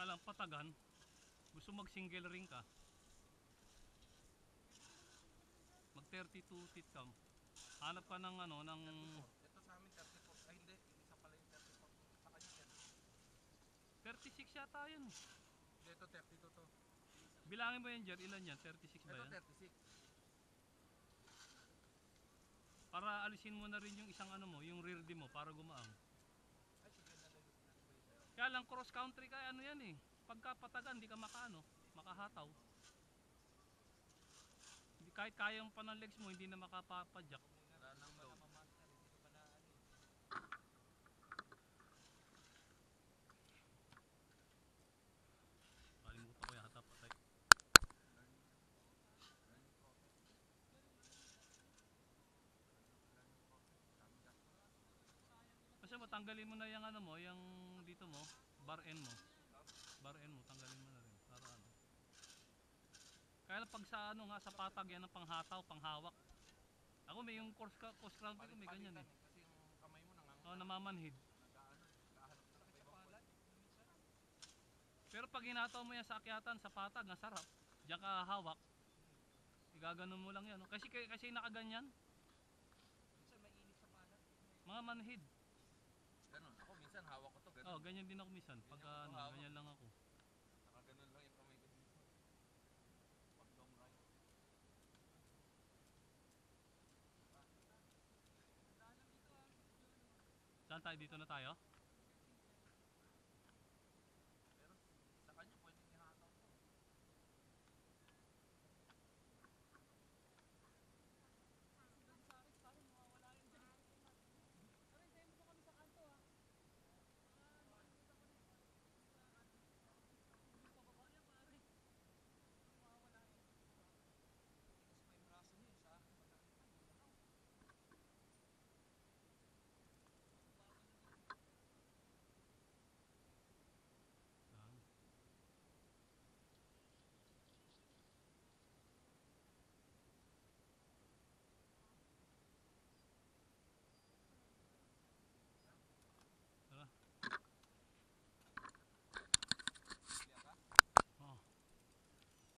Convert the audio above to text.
Kalang patagan, gusto mag single ring ka, mag 32 teeth ka, hanap ka ng ano, ng 34. Ito sa amin 34. Ay hindi, yung isa pala yung 34. Sa kanya 30. 36 yata yun. Hindi, ito 32 to. Bilangin mo yan Jer, ilan yan? 36 ba Ito yan? 36. Para alisin mo na rin yung isang ano mo, yung rear di mo para gumaang. Ay sige, nalagay ko yun sa'yo. Kaya lang cross country ka ano yan eh. Pagka patagan di ka makaano, makahataw. Kahit kayang pa ng legs mo hindi na makapapadyak. Wala nang load. Kalimutan ko yata patay. Kasi matanggalin mo na yung ano mo, yung dito mo, bar end mo. Bar end mo, tanggalin mo na rin para ano. Kaya lang pag sa ano nga sa patag yan ang panghataw, panghawak. Ako may yung cross country ko may ganyan eh. Kasi yung kamay mo Oh, namamanhid. naghahanap na ng ibang point. Pero pag hinataw mo yan sa akyatan, sa patag, ang sarap. Diyan ka hawak. Igaganon mo lang yan. No? Kasi nakaganyan. Minsan mainit sa palad. Mga manhid. Ganun. Ako minsan hawak ko to. Ganun. Oh, ganyan din ako minsan. Pag Ganyan ako ano, hawak. ganyan lang ako. Nakaganon lang yung kamay ko dito. Pag long ride. Saan tayo? Dito na tayo?